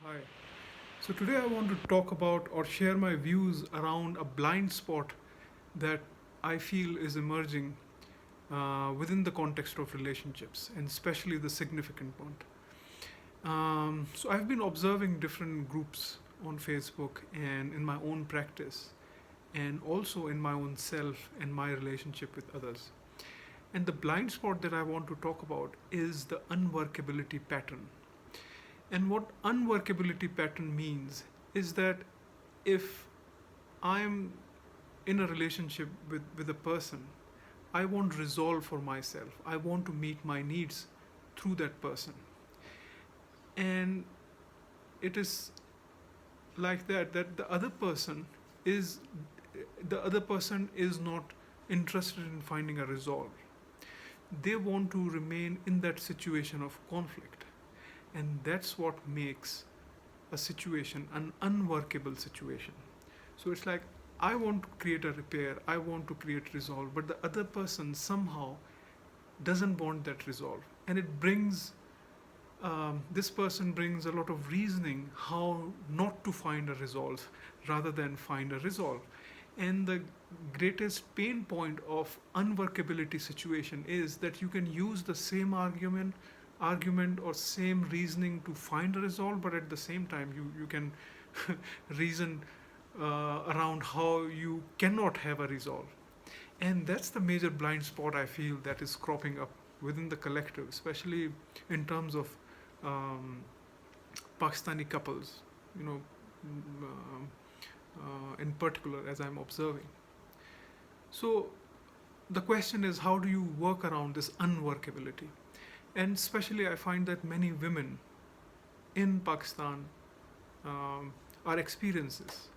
Hi. So today I want to talk about or share my views around a blind spot that I feel is emerging within the context of relationships, and especially the significant one. So I've been observing different groups on Facebook and in my own practice, and also in my own self and my relationship with others. And the blind spot that I want to talk about is the unworkability pattern. And what unworkability pattern means is that if I'm in a relationship with a person, I want resolve for myself. I want to meet my needs through that person. And it is like that is the other person is not interested in finding a resolve. They want to remain in that situation of conflict. And that's what makes a situation an unworkable situation. So it's like I want to create a repair, I want to create resolve, but the other person somehow doesn't want that resolve. And it brings, this person brings a lot of reasoning how not to find a resolve rather than find a resolve. And the greatest pain point of unworkability situation is that you can use the same argument or same reasoning to find a resolve, but at the same time you can reason around how you cannot have a resolve. And that's the major blind spot I feel that is cropping up within the collective, especially in terms of um, Pakistani couples, you know, in particular, as I'm observing. So the question is, how do you work around this unworkability? And especially, I find that many women in Pakistan are experiences.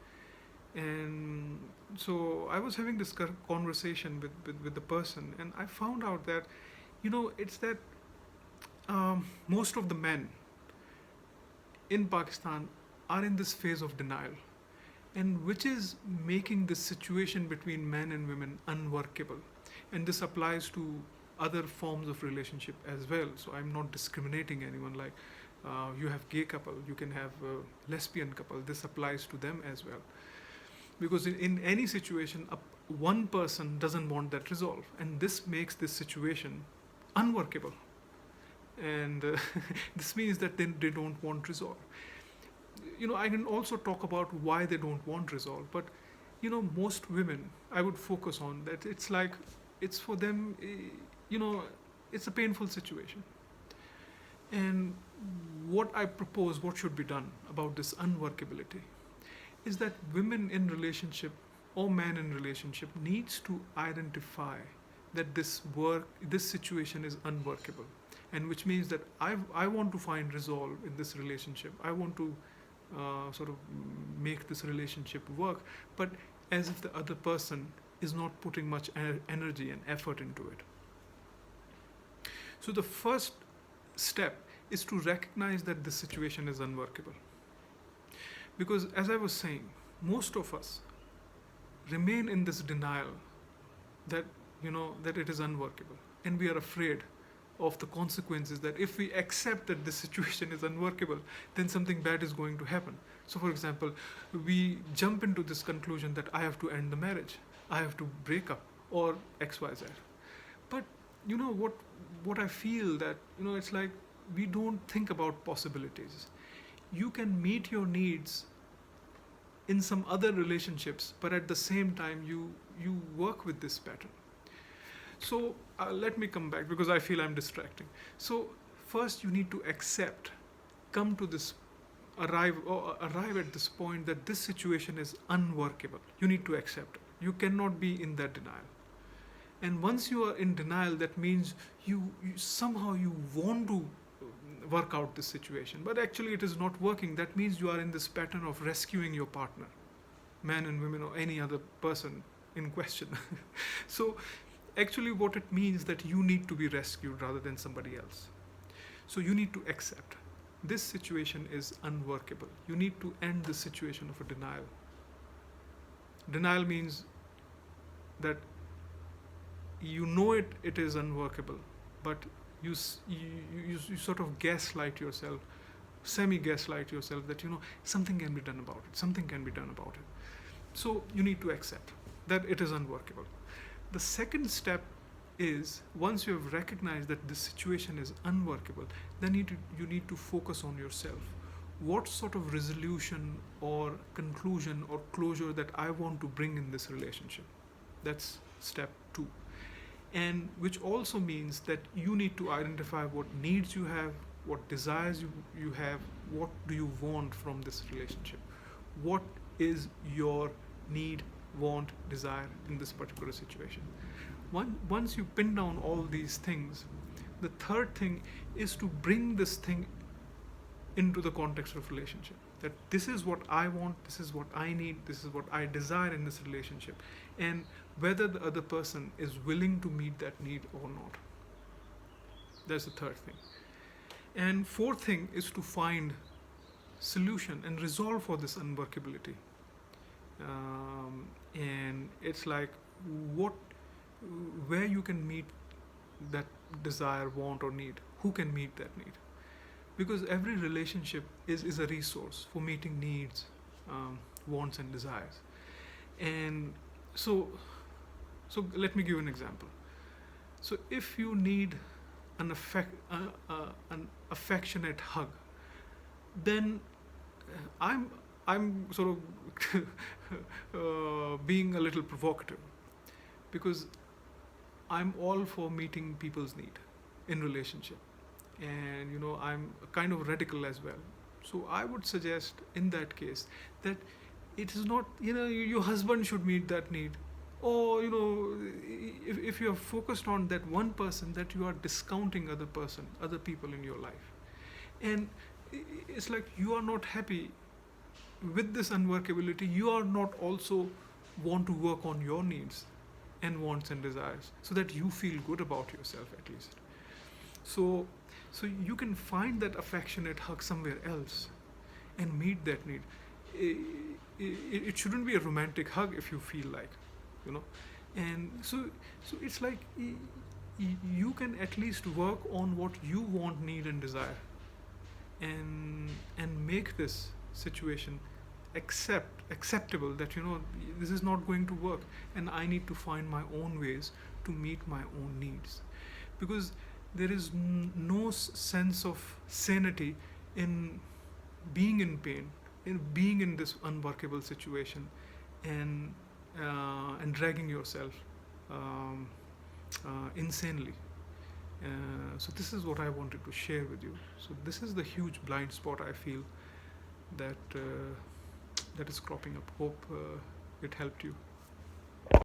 And so I was having this conversation with the person, and I found out that, it's that most of the men in Pakistan are in this phase of denial, and which is making this situation between men and women unworkable. And this applies to other forms of relationship as well. So I'm not discriminating anyone. Like you have gay couple, you can have lesbian couple. This applies to them as well, because in any situation, one person doesn't want that resolve, and this makes this situation unworkable. And this means that they don't want resolve. I can also talk about why they don't want resolve, but most women, I would focus on that. It's like, it's for them, you know it's a painful situation. And what I propose, what should be done about this unworkability, is that women in relationship or men in relationship needs to identify that this situation is unworkable, and which means that I want to find resolve in this relationship. I want to sort of make this relationship work, but as if the other person is not putting much energy and effort into it. So the first step is to recognize that this situation is unworkable. Because as I was saying, most of us remain in this denial that that it is unworkable, and we are afraid of the consequences, that if we accept that this situation is unworkable, then something bad is going to happen. So for example, we jump into this conclusion that I have to end the marriage, I have to break up, or XYZ. But what I feel that it's like we don't think about possibilities. You can meet your needs in some other relationships, but at the same time you work with this pattern. So let me come back, because I feel I'm distracting. So first you need to accept, come to this, arrive at this point that this situation is unworkable. You need to accept it. You cannot be in that denial. And once you are in denial, that means you somehow you want to work out this situation, but actually it is not working. That means you are in this pattern of rescuing your partner, man and women, or any other person in question. So actually what it means that you need to be rescued rather than somebody else. So you need to accept this situation is unworkable. You need to end this situation of a denial. Denial means that it is unworkable, but you sort of gaslight yourself semi gaslight yourself that something can be done about it, something can be done about it. So you need to accept that it is unworkable. The second step is, once you have recognized that this situation is unworkable, then you need to focus on yourself. What sort of resolution or conclusion or closure that I want to bring in this relationship? That's step two. And which also means that you need to identify what needs you have, what desires you have, what do you want from this relationship, what is your need, want, desire in this particular situation. Once you pin down all these things, the third thing is to bring this thing into the context of relationship, that this is what I want, this is what I need, this is what I desire in this relationship, and whether the other person is willing to meet that need or not. That's the third thing. And fourth thing is to find solution and resolve for this unworkability. And it's like what where you can meet that desire, want, or need, who can meet that need, because every relationship is a resource for meeting needs, wants and desires. And so let me give you an example. So if you need an affectionate hug, then I'm sort of being a little provocative, because I'm all for meeting people's need in relationship, and I'm kind of radical as well. So I would suggest in that case that it is not your husband should meet that need, or if you are focused on that one person, that you are discounting other people in your life. And it's like you are not happy with this unworkability, you are not also want to work on your needs and wants and desires, so that you feel good about yourself at least. So you can find that affectionate hug somewhere else and meet that need. It shouldn't be a romantic hug if you feel like, and so it's like you can at least work on what you want, need and desire, and make this situation acceptable, that this is not going to work, and I need to find my own ways to meet my own needs, because there is no sense of sanity in being in pain, in being in this unworkable situation, and dragging yourself insanely. So this is what I wanted to share with you. So this is the huge blind spot I feel that is cropping up. Hope it helped you.